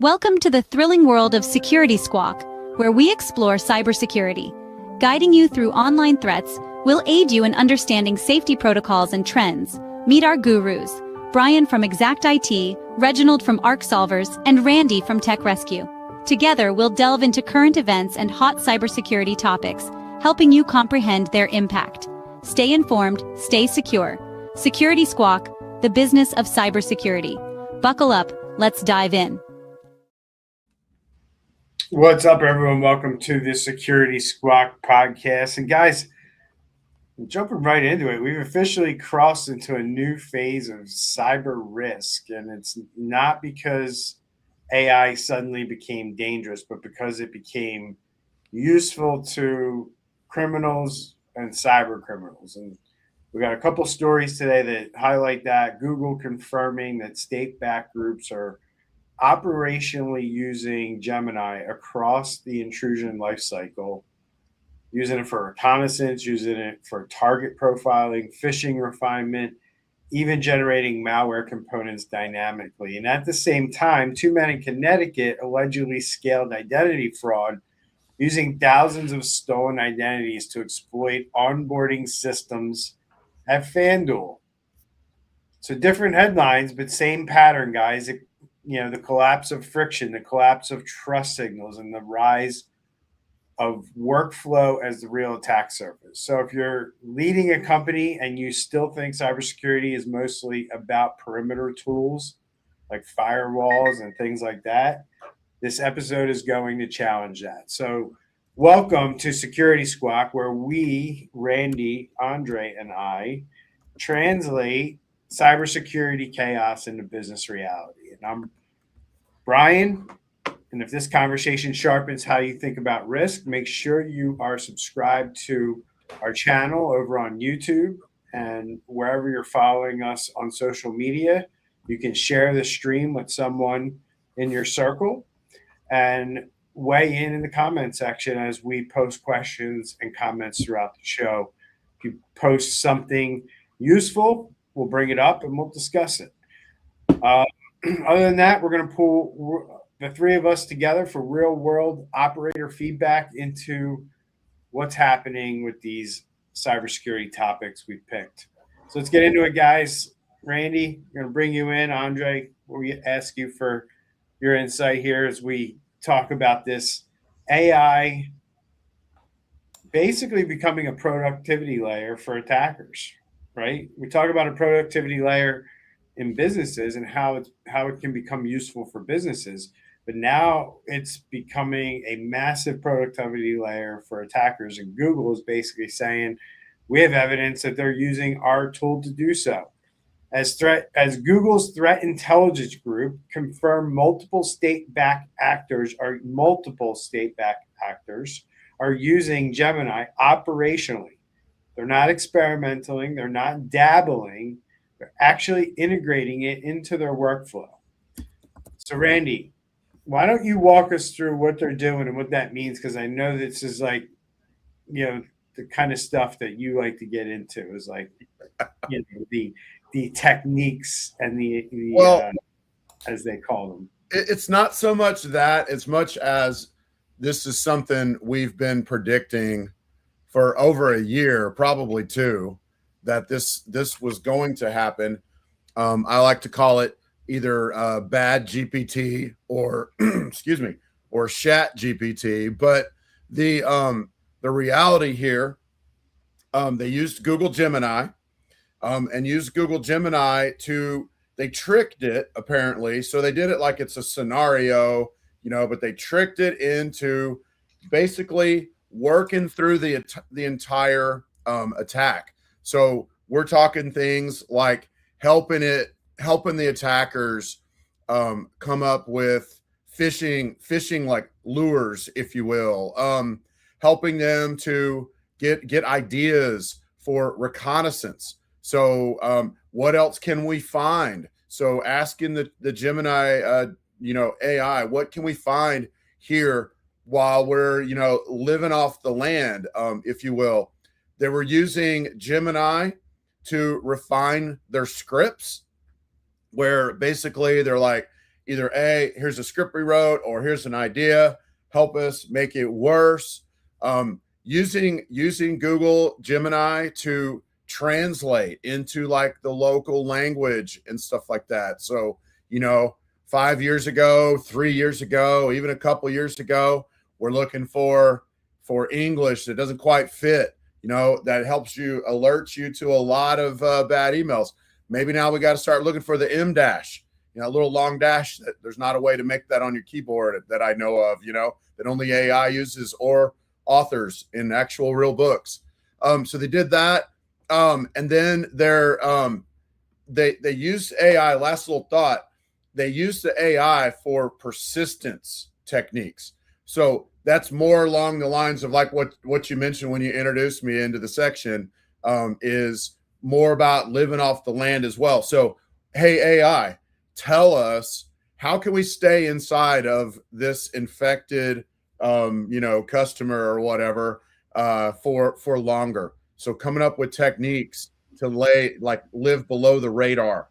Welcome to the thrilling world of Security Squawk, where we explore cybersecurity. Guiding you through online threats, we'll aid you in understanding safety protocols and trends. Meet our gurus, Brian from Exact IT, Reginald from Arc Solvers, and Randy from Tech Rescue. Together, we'll delve into current events and hot cybersecurity topics, helping you comprehend their impact. Stay informed, stay secure. Security Squawk, the business of cybersecurity. Buckle up, let's dive in. What's up, everyone? Welcome to the Security Squawk podcast. And guys, jumping right into it, we've officially crossed into a new phase of cyber risk. And it's not because AI suddenly became dangerous, but because it became useful to criminals and cyber criminals. And we got a couple stories today that highlight that. Google confirming that state-backed groups are operationally using Gemini across the intrusion lifecycle, using it for reconnaissance, using it for target profiling, phishing refinement, even generating malware components dynamically. And at the same time, two men in Connecticut allegedly scaled identity fraud using thousands of stolen identities to exploit onboarding systems at FanDuel. So different headlines, but same pattern, guys. The collapse of friction, the collapse of trust signals, and the rise of workflow as the real attack surface. So if you're leading a company and you still think cybersecurity is mostly about perimeter tools like firewalls and things like that, this episode is going to challenge that. So welcome to Security Squawk, where we, Randy, Andre, and I, translate cybersecurity chaos into business reality. And I'm Brian, and if this conversation sharpens how you think about risk, make sure you are subscribed to our channel over on YouTube, and wherever you're following us on social media, you can share the stream with someone in your circle and weigh in the comment section as we post questions and comments throughout the show. If you post something useful, we'll bring it up and we'll discuss it. Other than that, we're going to pull the three of us together for real world operator feedback into what's happening with these cybersecurity topics we've picked. So let's get into it, guys. Randy, I'm going to bring you in. Andre, we ask you for your insight here as we talk about this AI basically becoming a productivity layer for attackers, right? We talk about a productivity layer in businesses and how it can become useful for businesses, but now it's becoming a massive productivity layer for attackers. And Google is basically saying we have evidence that they're using our tool to do so. As Google's threat intelligence group confirmed, multiple state-backed actors are using Gemini operationally. They're not experimenting, they're not dabbling, they're actually integrating it into their workflow. So Randy, why don't you walk us through what they're doing and what that means? Because I know this is like, the kind of stuff that you like to get into is like, the techniques and the as they call them. It's not so much that as much as this is something we've been predicting for over a year, probably two, that this was going to happen. I like to call it either bad GPT or or chat GPT. But the reality here, they used Google Gemini and used Google Gemini they tricked it apparently. So they did it like it's a scenario, but they tricked it into basically working through the entire attack. So we're talking things like helping the attackers come up with phishing like lures, if you will, helping them to get ideas for reconnaissance. So what else can we find? So asking the Gemini, AI, what can we find here while we're, living off the land, if you will. They were using Gemini to refine their scripts, where basically they're like, either here's a script we wrote, or here's an idea, help us make it worse. Using Google Gemini to translate into like the local language and stuff like that. So, 5 years ago, 3 years ago, even a couple years ago, we're looking for English that doesn't quite fit, that helps you, alerts you to a lot of bad emails. Maybe now we got to start looking for the M dash, a little long dash. That there's not a way to make that on your keyboard that I know of, that only AI uses, or authors in actual real books. So they did that. And then they used AI, last little thought, they used the AI for persistence techniques. So that's more along the lines of like what you mentioned when you introduced me into the section, is more about living off the land as well. So, hey, AI, tell us, how can we stay inside of this infected, customer or whatever, for longer? So coming up with techniques to live below the radar,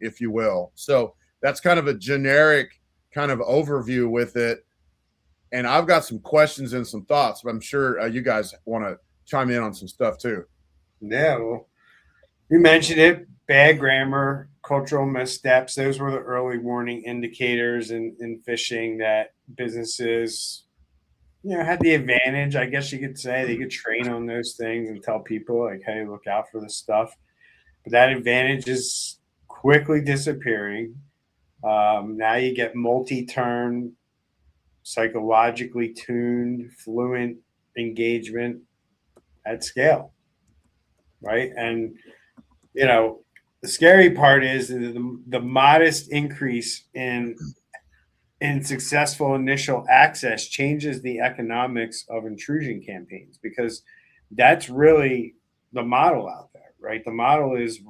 if you will. So that's kind of a generic kind of overview with it. And I've got some questions and some thoughts, but I'm sure you guys want to chime in on some stuff too. Yeah, well, you mentioned it, bad grammar, cultural missteps. Those were the early warning indicators in phishing that businesses, had the advantage, I guess you could say. They could train on those things and tell people like, hey, look out for this stuff. But that advantage is quickly disappearing. Now you get multi-turn, psychologically tuned, fluent engagement at scale, right? And, the scary part is the modest increase in successful initial access changes the economics of intrusion campaigns, because that's really the model out there, right? The model is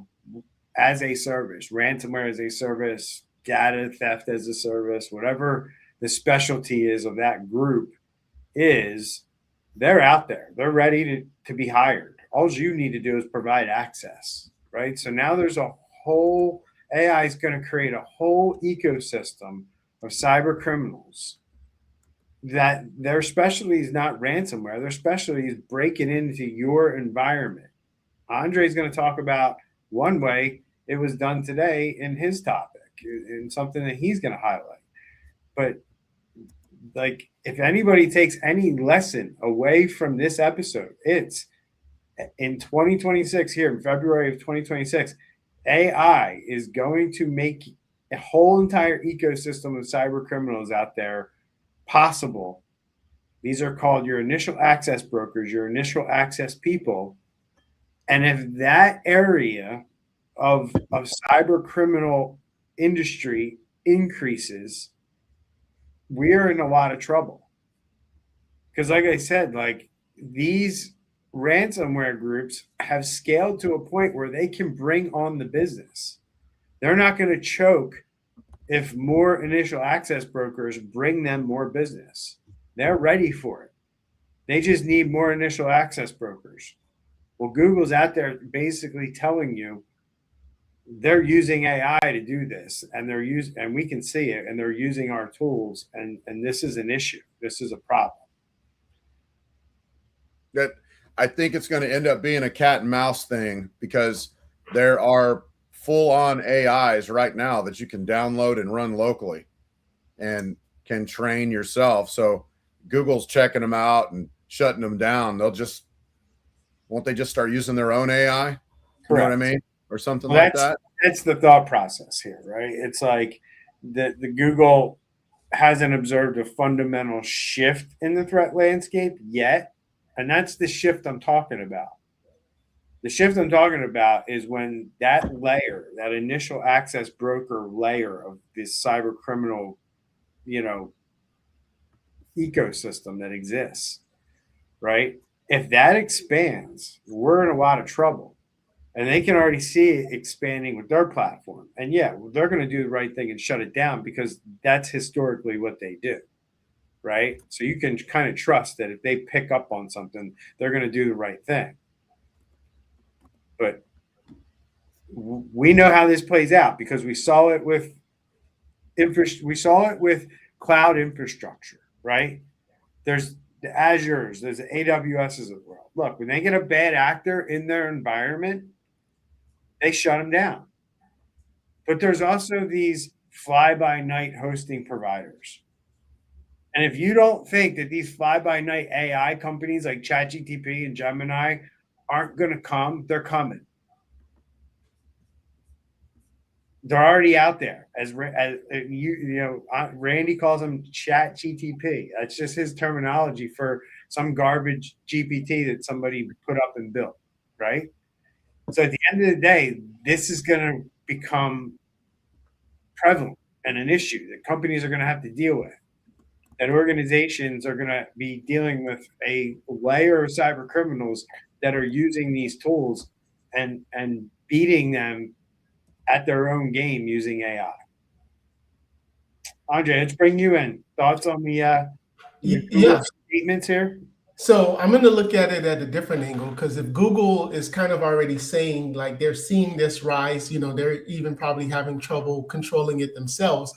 as a service, ransomware as a service, data theft as a service, whatever the specialty is of that group is, they're out there. They're ready to be hired. All you need to do is provide access, right? So now there's AI is going to create a whole ecosystem of cyber criminals that their specialty is not ransomware. Their specialty is breaking into your environment. Andre is going to talk about one way it was done today in his topic, and something that he's going to highlight. But like, if anybody takes any lesson away from this episode, it's in 2026, here in February of 2026, AI is going to make a whole entire ecosystem of cyber criminals out there possible. These are called your initial access brokers, your initial access people. And if that area of cyber criminal industry increases, we're in a lot of trouble. Because like I said, like, these ransomware groups have scaled to a point where they can bring on the business. They're not going to choke if more initial access brokers bring them more business. They're ready for it. They just need more initial access brokers. Well, Google's out there basically telling you they're using AI to do this, and and we can see it, and they're using our tools, and this is an issue. This is a problem. That I think it's going to end up being a cat and mouse thing, because there are full-on AIs right now that you can download and run locally and can train yourself. So Google's checking them out and shutting them down. Won't they just start using their own AI? You know what I mean? Or something like that. That's the thought process here, right? It's like the Google hasn't observed a fundamental shift in the threat landscape yet. And that's the shift I'm talking about. The shift I'm talking about is when that layer, that initial access broker layer of this cyber criminal, ecosystem that exists, right? If that expands, we're in a lot of trouble. And they can already see it expanding with their platform. And yeah, they're going to do the right thing and shut it down, because that's historically what they do, right? So you can kind of trust that if they pick up on something, they're going to do the right thing. But we know how this plays out, because we saw it with we saw it with cloud infrastructure, right? There's the Azures, there's the AWSs of the world. Look, when they get a bad actor in their environment, they shut them down. But there's also these fly-by-night hosting providers. And if you don't think that these fly-by-night AI companies like ChatGPT and Gemini aren't going to come, they're coming. They're already out there. As Randy calls them ChatGTP. That's just his terminology for some garbage GPT that somebody put up and built, right? So at the end of the day, this is going to become prevalent and an issue that companies are going to have to deal with. That organizations are going to be dealing with a layer of cyber criminals that are using these tools and beating them at their own game using AI. Andre, let's bring you in. Thoughts on the statements here? So I'm going to look at it at a different angle, because if Google is kind of already saying like they're seeing this rise, they're even probably having trouble controlling it themselves.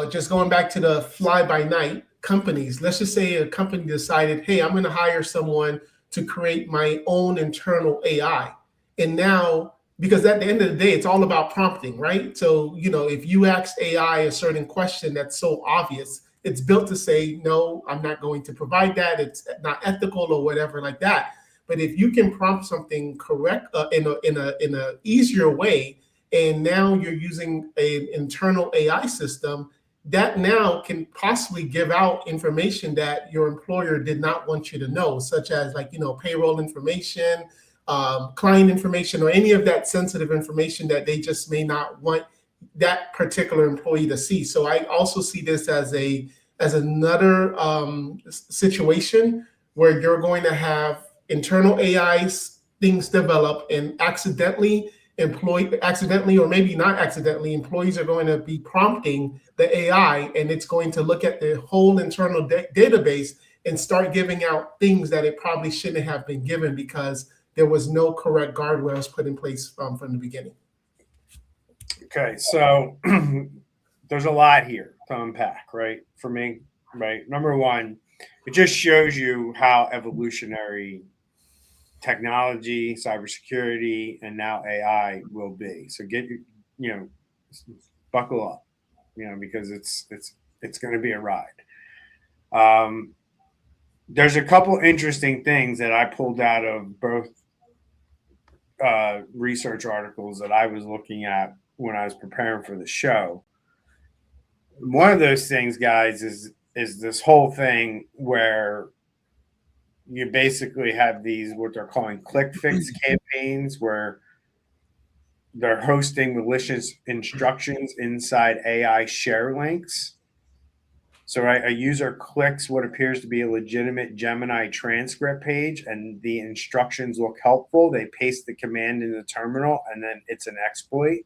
Just going back to the fly-by-night companies, let's just say a company decided, hey, I'm going to hire someone to create my own internal AI. And now, because at the end of the day, it's all about prompting, right? So, if you ask AI a certain question that's so obvious, it's built to say, no, I'm not going to provide that. It's not ethical or whatever like that. But if you can prompt something correct in a easier way, and now you're using an internal AI system that now can possibly give out information that your employer did not want you to know, such as payroll information, client information, or any of that sensitive information that they just may not want that particular employee to see. So I also see this as another situation where you're going to have internal AI things develop, and accidentally or maybe not accidentally, employees are going to be prompting the AI, and it's going to look at the whole internal database and start giving out things that it probably shouldn't have been given because there was no correct guardrails put in place from the beginning. Okay, so there's a lot here to unpack, right? For me, right? Number one, it just shows you how evolutionary technology, cybersecurity, and now AI will be. So get buckle up, because it's going to be a ride. There's a couple interesting things that I pulled out of both research articles that I was looking at when I was preparing for the show. One of those things, guys, is this whole thing where you basically have these what they're calling click fix campaigns, where they're hosting malicious instructions inside AI share links. So a user clicks what appears to be a legitimate Gemini transcript page, and the instructions look helpful. They paste the command in the terminal, and then it's an exploit.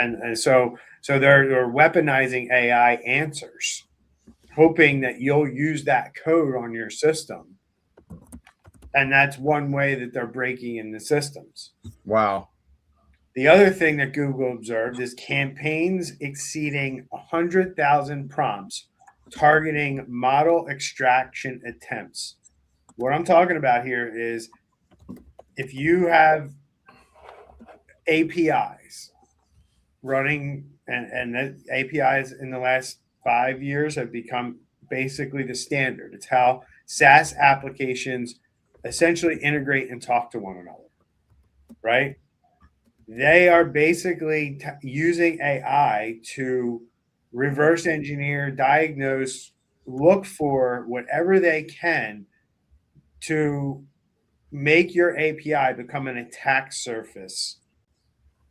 And so they're weaponizing AI answers, hoping that you'll use that code on your system. And that's one way that they're breaking in the systems. Wow. The other thing that Google observed is campaigns exceeding 100,000 prompts targeting model extraction attempts. What I'm talking about here is if you have APIs running, and the APIs in the last 5 years have become basically the standard. It's how SaaS applications essentially integrate and talk to one another, right? They are basically using AI to reverse engineer, diagnose, look for whatever they can to make your API become an attack surface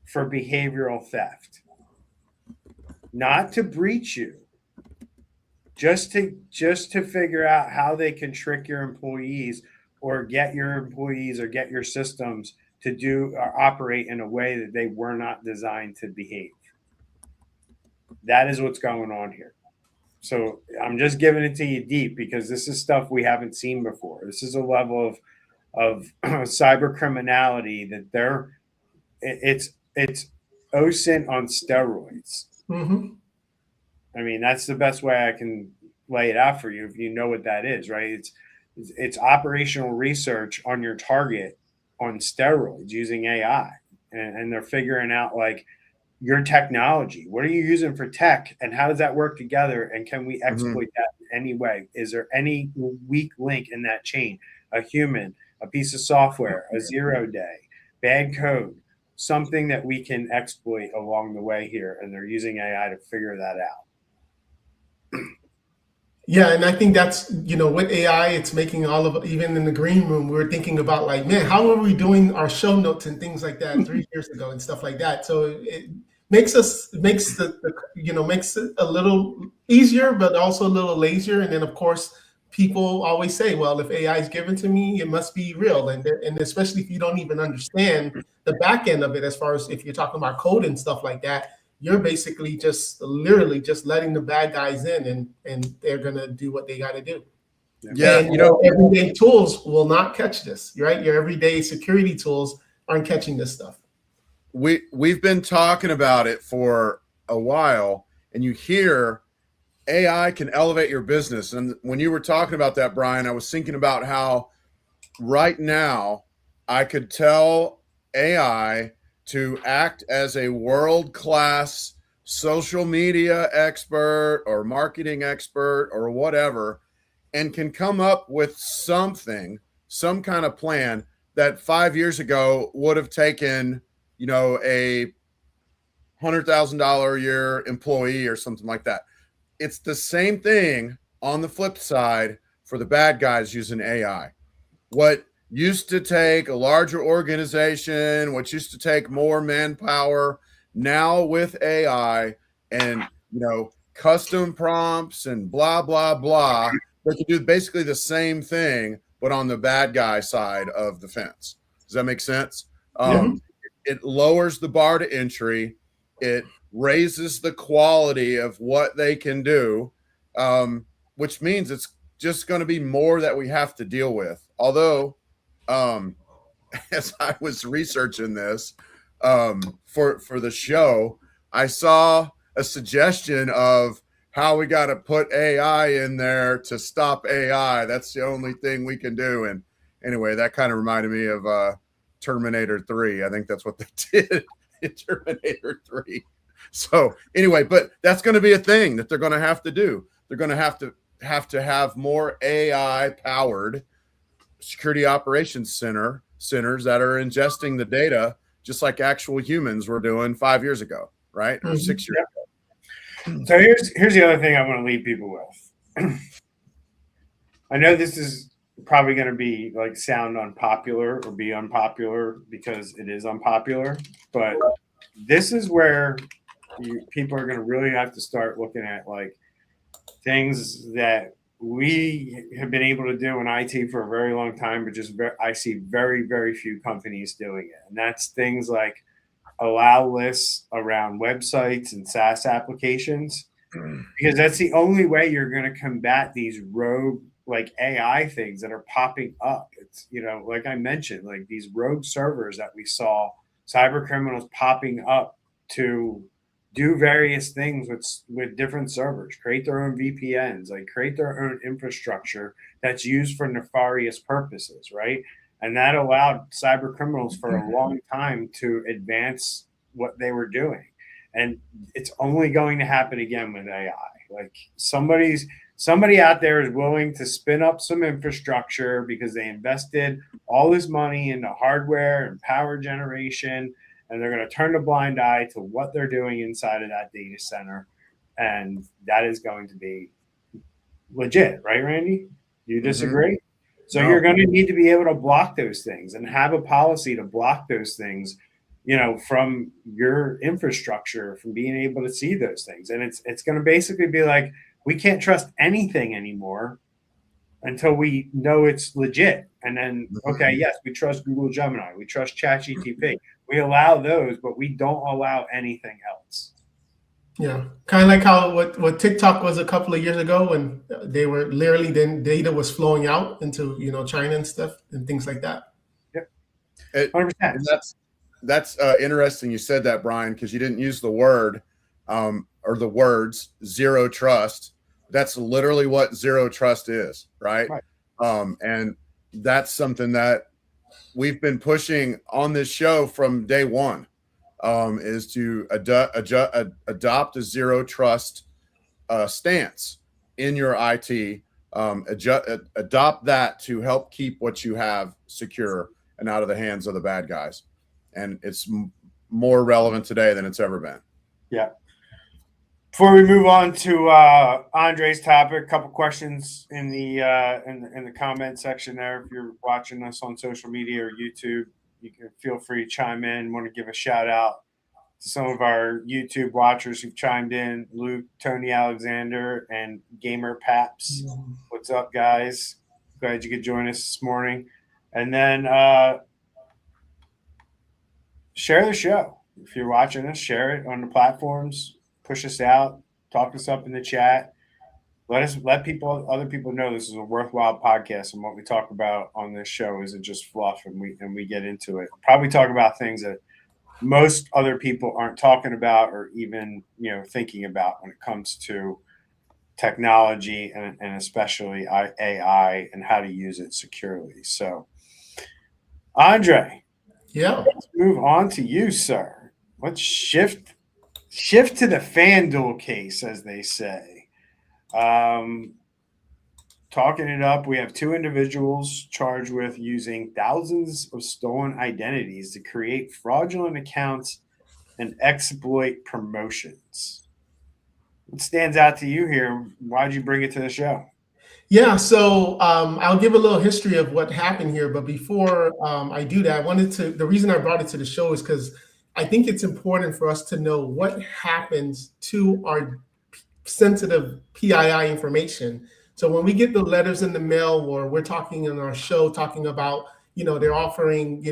for behavioral theft. Not to breach you, just to figure out how they can trick your employees or get your systems to do or operate in a way that they were not designed to behave. That is what's going on here. So I'm just giving it to you deep because this is stuff we haven't seen before. This is a level of cyber criminality that it's OSINT on steroids. Mm-hmm. I mean, that's the best way I can lay it out for you if you know what that is, right? It's operational research on your target on steroids using AI, and they're figuring out like your technology. What are you using for tech, and how does that work together? And can we exploit that in any way? Is there any weak link in that chain? A human, a piece of software, a 0-day, bad code, something that we can exploit along the way here, and they're using AI to figure that out. Yeah, and I think that's, with AI, it's making all of, even in the green room, we were thinking about like, man, how were we doing our show notes and things like that 3 years ago and stuff like that. So it makes makes it a little easier, but also a little lazier. And then of course, people always say, well, if AI is given to me, it must be real. And especially if you don't even understand the back end of it, as far as if you're talking about code and stuff like that, you're basically just literally just letting the bad guys in, and they're going to do what they got to do. Yeah. And, everyday tools will not catch this, right? Your everyday security tools aren't catching this stuff. We've been talking about it for a while, and you hear AI can elevate your business. And when you were talking about that, Brian, I was thinking about how right now I could tell AI to act as a world-class social media expert or marketing expert or whatever, and can come up with some kind of plan that 5 years ago would have taken, a $100,000 a year employee or something like that. It's the same thing on the flip side for the bad guys using AI. What used to take a larger organization, what used to take more manpower, now with AI and, custom prompts and blah, blah, blah, they can do basically the same thing, but on the bad guy side of the fence. Does that make sense? It lowers the bar to entry. It raises the quality of what they can do, which means it's just going to be more that we have to deal with. Although, as I was researching this for the show, I saw a suggestion of how we got to put AI in there to stop AI. That's the only thing we can do. And anyway, that kind of reminded me of Terminator 3. I think that's what they did in Terminator 3. So anyway, but that's going to be a thing that they're going to have to do. They're going to have more AI powered security operations centers that are ingesting the data just like actual humans were doing 5 years ago, right? Or 6 years ago. So here's the other thing I want to leave people with. I know this is probably going to be like sound unpopular or be unpopular because it is unpopular, but this is where people are going to really have to start looking at like things that we have been able to do in IT for a very long time, but just I see very, very few companies doing it. And that's things like allow lists around websites and SaaS applications, because that's the only way you're going to combat these rogue like AI things that are popping up. It's, like I mentioned, like these rogue servers that we saw cyber criminals popping up to do various things with different servers, create their own VPNs, like create their own infrastructure that's used for nefarious purposes, right? And that allowed cyber criminals for a long time to advance what they were doing. And it's only going to happen again with AI. Like somebody out there is willing to spin up some infrastructure because they invested all this money into hardware and power generation, and they're going to turn a blind eye to what they're doing inside of that data center. And that is going to be legit, right, Randy? You disagree? So you're going to need to be able to block those things and have a policy to block those things, from your infrastructure, from being able to see those things. And it's going to basically be like, we can't trust anything anymore until we know it's legit. And then, okay, yes, we trust Google Gemini. We trust ChatGPT. We allow those, but we don't allow anything else. Yeah, kind of like how what TikTok was a couple of years ago when they were literally, then data was flowing out into China and stuff and things like that. Yep, 100%. That's interesting. You said that, Brian, because you didn't use the word, or or the words zero trust. That's literally what zero trust is, right? And that's something that we've been pushing on this show from day one, is to adopt a zero trust stance in your IT. Adopt that to help keep what you have secure and out of the hands of the bad guys. And it's more relevant today than it's ever been. Yeah. Before we move on to Andre's topic, a couple questions in the comment section there. If you're watching us on social media or YouTube, you can feel free to chime in. Want to give a shout out to some of our YouTube watchers who've chimed in: Luke, Tony Alexander, and Gamer Paps. What's up, guys? Glad you could join us this morning. And then share the show. If you're watching us, share it on the platforms. Push us out. Talk us up in the chat. Let other people know this is a worthwhile podcast, and what we talk about on this show isn't just fluff, and we get into it. Probably talk about things that most other people aren't talking about or even thinking about when it comes to technology and especially AI and how to use it securely. So, Andre, let's move on to you, sir. Let's shift to the FanDuel case, as they say. Talking it up, we have two individuals charged with using thousands of stolen identities to create fraudulent accounts and exploit promotions. What stands out to you here? Why'd you bring it to the show? Yeah, so I'll give a little history of what happened here. But before I do that, the reason I brought it to the show is because I think it's important for us to know what happens to our sensitive PII information. So when we get the letters in the mail, or we're talking on our show, talking about, they're offering,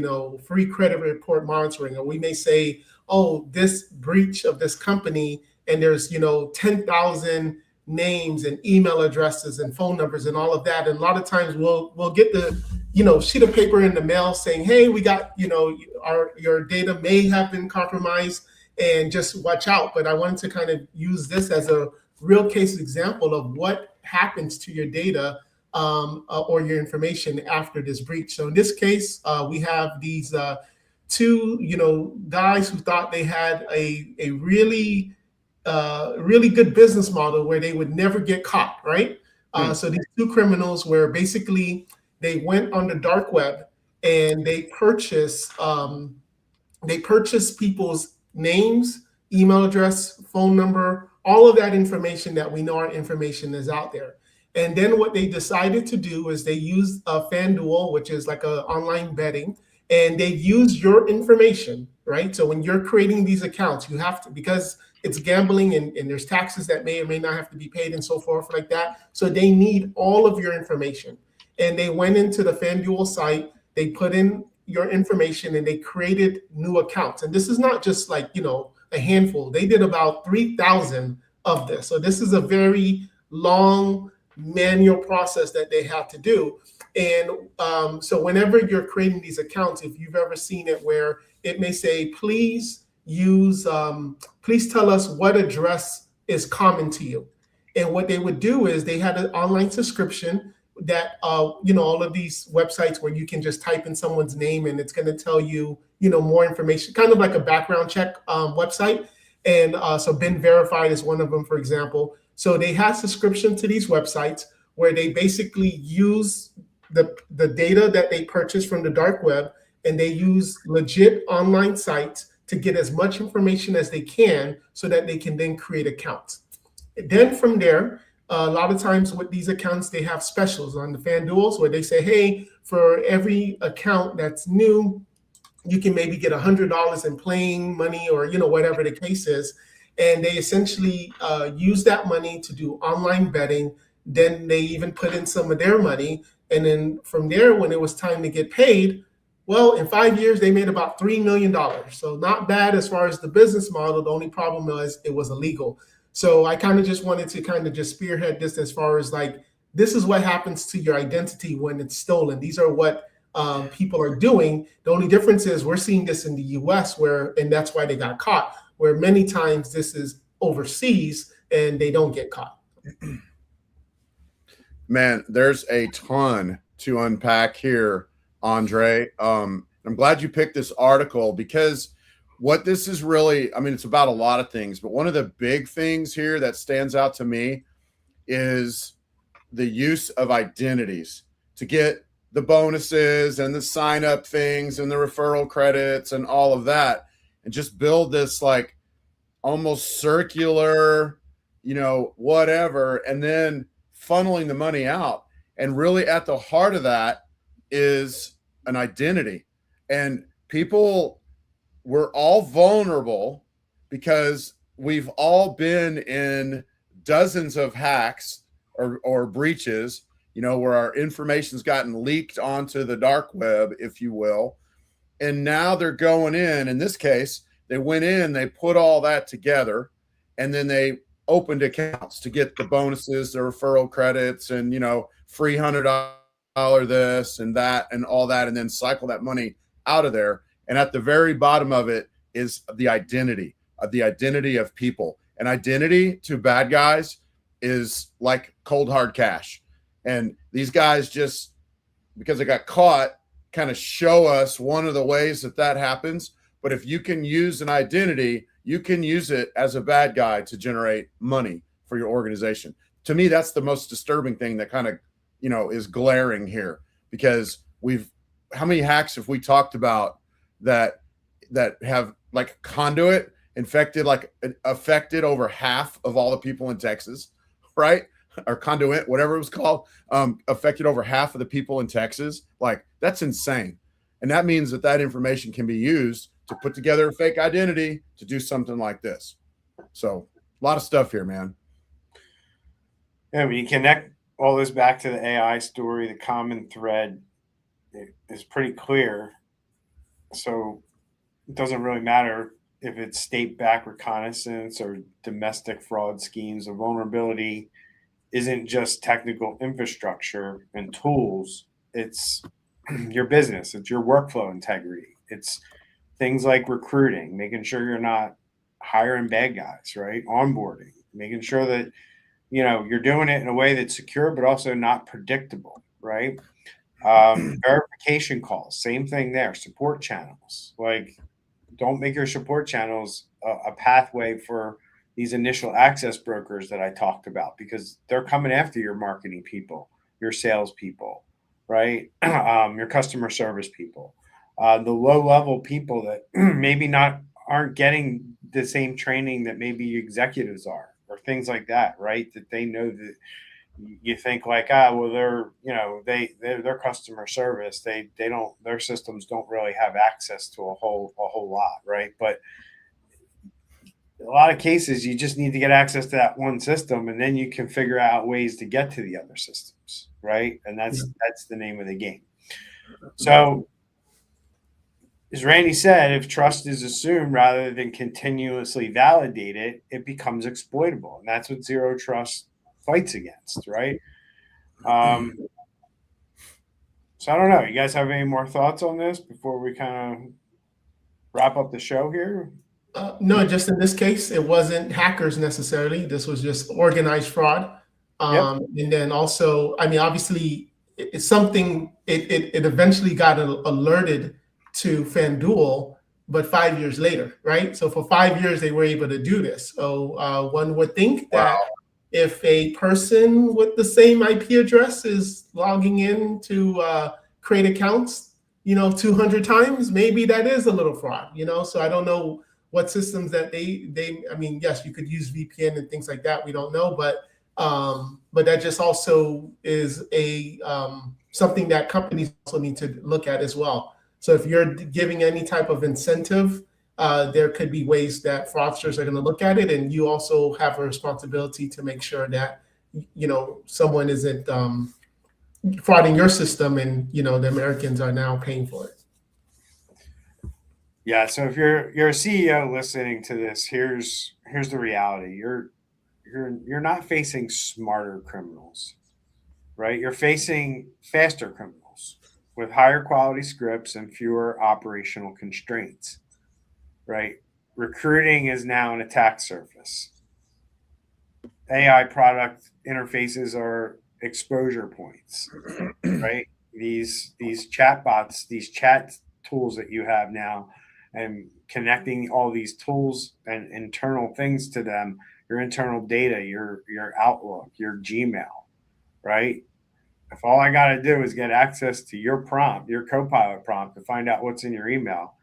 free credit report monitoring, or we may say, oh, this breach of this company, and there's, 10,000 names and email addresses and phone numbers and all of that. And a lot of times we'll get the, sheet of paper in the mail saying, hey, we got, your data may have been compromised and just watch out. But I wanted to kind of use this as a real case example of what happens to your data or your information after this breach. So in this case, we have these two, guys who thought they had a really good business model where they would never get caught, right? So these two criminals were basically, they went on the dark web and they purchased people's names, email address, phone number, all of that information that we know our information is out there. And then what they decided to do is they used FanDuel, which is like a online betting, and they use your information, right? So when you're creating these accounts, you have to, because it's gambling and there's taxes that may or may not have to be paid and so forth like that. So they need all of your information. And they went into the FanDuel site, they put in your information and they created new accounts. And this is not just like, a handful. They did about 3,000 of this. So this is a very long manual process that they have to do. And so whenever you're creating these accounts, if you've ever seen it where it may say, please tell us what address is common to you. And what they would do is they had an online subscription that, all of these websites where you can just type in someone's name and it's going to tell you, more information, kind of like a background check website. And so Been Verified is one of them, for example. So they had subscription to these websites where they basically use the data that they purchased from the dark web, and they use legit online sites to get as much information as they can so that they can then create accounts. Then from there, a lot of times with these accounts, they have specials on the FanDuels where they say, hey, for every account that's new, you can maybe get $100 in playing money or, whatever the case is. And they essentially use that money to do online betting. Then they even put in some of their money. And then from there, when it was time to get paid, well, in 5 years, they made about $3 million. So not bad as far as the business model. The only problem was it was illegal. So I kind of just wanted to kind of just spearhead this as far as like, this is what happens to your identity when it's stolen. These are what people are doing. The only difference is we're seeing this in the US and that's why they got caught, where many times this is overseas and they don't get caught. Man, there's a ton to unpack here, Andre. I'm glad you picked this article because what this is really, I mean, it's about a lot of things, but one of the big things here that stands out to me is the use of identities to get the bonuses and the sign up things and the referral credits and all of that, and just build this like almost circular, whatever, and then funneling the money out. And really at the heart of that is an identity. And people, we're all vulnerable because we've all been in dozens of hacks or breaches, where our information's gotten leaked onto the dark web, if you will. And now they're going in this case, they went in, they put all that together, and then they opened accounts to get the bonuses, the referral credits, and, free $100 this and that and all that, and then cycle that money out of there. And at the very bottom of it is the identity of people. And identity to bad guys is like cold hard cash. And these guys, just because they got caught, kind of show us one of the ways that happens. But if you can use an identity, you can use it as a bad guy to generate money for your organization. To me, that's the most disturbing thing that kind of, is glaring here, because how many hacks have we talked about that have like conduit affected over half of all the people in Texas, right? Or conduit, whatever it was called, affected over half of the people in Texas. Like, that's insane. And that means that information can be used to put together a fake identity to do something like this. So a lot of stuff here, man. Yeah, when you connect all this back to the AI story, the common thread is pretty clear. So it doesn't really matter if it's state-backed reconnaissance or domestic fraud schemes. The vulnerability isn't just technical infrastructure and tools. It's your business. It's your workflow integrity. It's things like recruiting, making sure you're not hiring bad guys, right? Onboarding, making sure that, you're doing it in a way that's secure, but also not predictable, right? Verification calls, same thing there. Support channels, like, don't make your support channels a pathway for these initial access brokers that I talked about, because they're coming after your marketing people, your sales people, right? Your customer service people, the low level people that maybe aren't getting the same training that maybe executives are, or things like that, right? That they know that you think like, well, they're customer service. Their systems don't really have access to a whole lot, right? But a lot of cases, you just need to get access to that one system, and then you can figure out ways to get to the other systems, right? And that's the name of the game. So, as Randy said, if trust is assumed rather than continuously validated, it becomes exploitable, and that's what zero trust fights against, right? So I don't know. You guys have any more thoughts on this before we kind of wrap up the show here? No, just in this case, it wasn't hackers necessarily. This was just organized fraud. And then also, I mean, obviously, it's something, it eventually got alerted to FanDuel, but 5 years later, right? So for 5 years, they were able to do this. So one would think that if a person with the same IP address is logging in to create accounts, 200 times, maybe that is a little fraud, So I don't know what systems that I mean, yes, you could use VPN and things like that. We don't know, but that just also is a something that companies also need to look at as well. So if you're giving any type of incentive, there could be ways that fraudsters are going to look at it, and you also have a responsibility to make sure that someone isn't frauding your system, and the Americans are now paying for it. Yeah. So if you're a CEO listening to this, here's the reality: you're not facing smarter criminals, right? You're facing faster criminals with higher quality scripts and fewer operational constraints, right? Recruiting is now an attack surface. AI product interfaces are exposure points, right? These chat bots, these chat tools that you have now, and connecting all these tools and internal things to them, your internal data, your Outlook, your Gmail, right? If all I got to do is get access to your prompt, your Copilot prompt to find out what's in your email,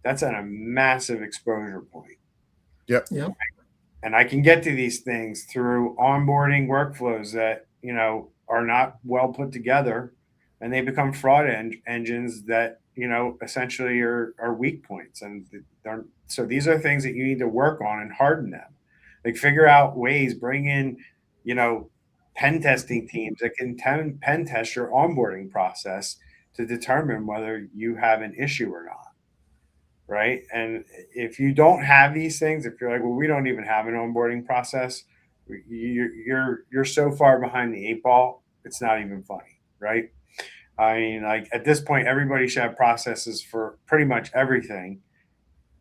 that's a massive exposure point. Yep. Yeah. And I can get to these things through onboarding workflows that, are not well put together, and they become fraud engines that, essentially are weak points. And so these are things that you need to work on and harden them. Like, figure out ways, bring in, pen testing teams that can pen test your onboarding process to determine whether you have an issue or not. Right. And if you don't have these things, if you're like, well, we don't even have an onboarding process, you're so far behind the 8 ball, it's not even funny. Right. I mean, like, at this point, everybody should have processes for pretty much everything,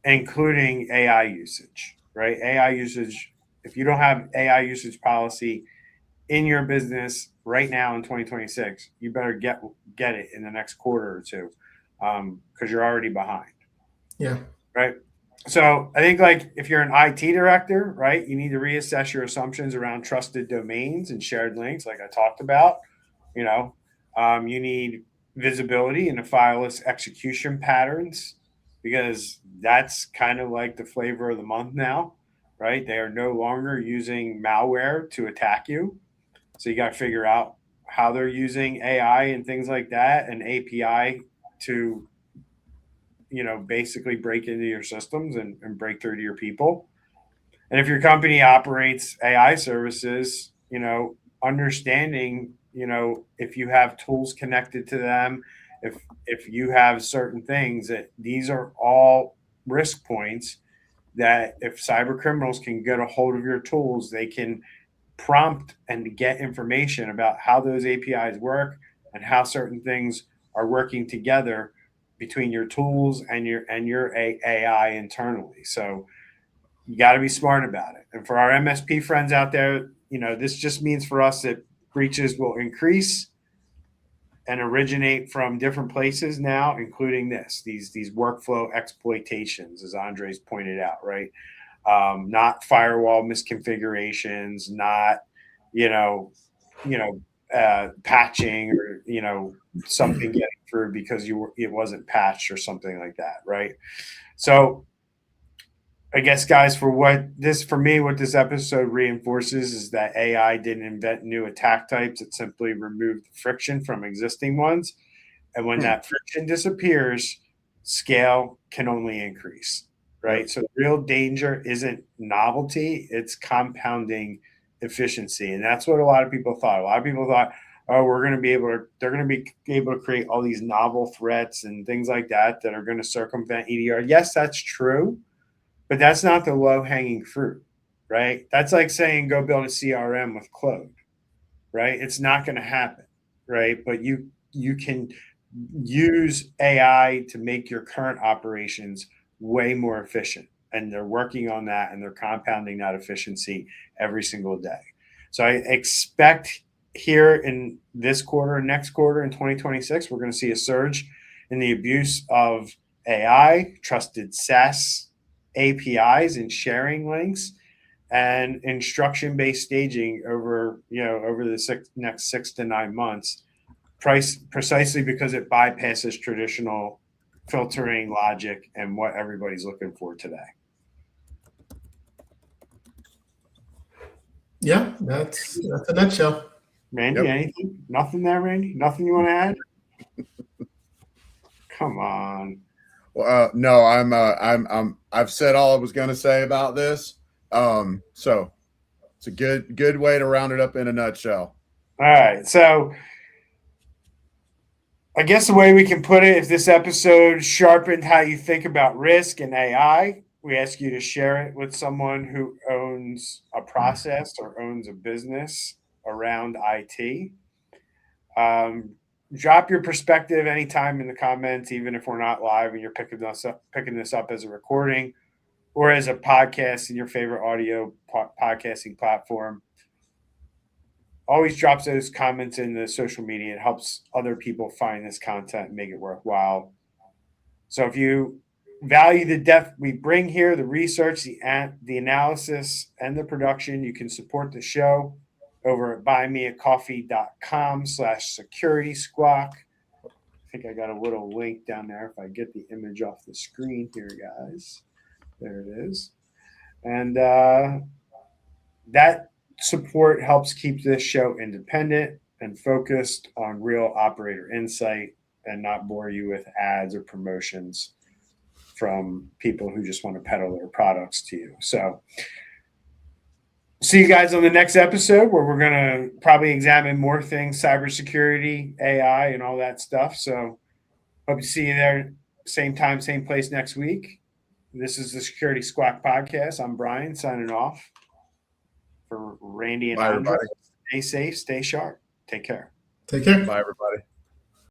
including AI usage. Right. AI usage. If you don't have AI usage policy in your business right now in 2026, you better get it in the next quarter or two, because you're already behind. Yeah. Right. So I think, like, if you're an IT director, right, you need to reassess your assumptions around trusted domains and shared links, like I talked about. You need visibility into fileless execution patterns, because that's kind of like the flavor of the month now, right? They are no longer using malware to attack you. So you got to figure out how they're using AI and things like that, and API to, basically break into your systems and break through to your people. And if your company operates AI services, understanding, if you have tools connected to them, if you have certain things, that these are all risk points that if cyber criminals can get a hold of your tools, they can prompt and get information about how those APIs work and how certain things are working together between your tools and your AI internally. So you got to be smart about it. And for our MSP friends out there, this just means for us that breaches will increase and originate from different places now, including these workflow exploitations, as Andres pointed out, right? Not firewall misconfigurations, not patching, or something getting through because it wasn't patched or something like that, right? So I guess, guys, what this episode reinforces is that AI didn't invent new attack types; it simply removed the friction from existing ones. And when that friction disappears, scale can only increase, right? Yep. So the real danger isn't novelty, it's compounding efficiency. And that's what a lot of people thought. A lot of people thought, oh, they're going to be able to create all these novel threats and things like that are going to circumvent EDR. Yes, that's true, but that's not the low-hanging fruit, right? That's like saying go build a CRM with Claude, right? It's not going to happen, right? But you can use AI to make your current operations way more efficient. And they're working on that, and they're compounding that efficiency every single day. So I expect here in this quarter, next quarter in 2026, we're going to see a surge in the abuse of AI, trusted SaaS APIs, and sharing links, and instruction-based staging over the next 6 to 9 months. Precisely because it bypasses traditional filtering logic and what everybody's looking for today. Yeah, that's a nutshell. Randy, anything? Nothing there, Randy? Nothing you want to add? Come on. Well, no, I've said all I was going to say about this. So it's a good way to round it up in a nutshell. All right, so I guess the way we can put it, if this episode sharpened how you think about risk and AI, we ask you to share it with someone who owns a process or owns a business around IT. Drop your perspective anytime in the comments, even if we're not live and you're picking this up as a recording or as a podcast in your favorite audio podcasting platform. always drops those comments in the social media. It helps other people find this content and make it worthwhile. So if you value the depth we bring here, the research, the analysis, and the production, you can support the show over at buymeacoffee.com/security squawk. I think I got a little link down there if I get the image off the screen here, guys. There it is. And that support helps keep this show independent and focused on real operator insight and not bore you with ads or promotions from people who just want to peddle their products to you. So see you guys on the next episode, where we're going to probably examine more things, cybersecurity, AI, and all that stuff. So hope to see you there, same time, same place next week. This is the Security Squawk podcast. I'm Brian, signing off for Randy and Bye, Andre. everybody. Stay safe, stay sharp. Take care. Take care. Bye, everybody.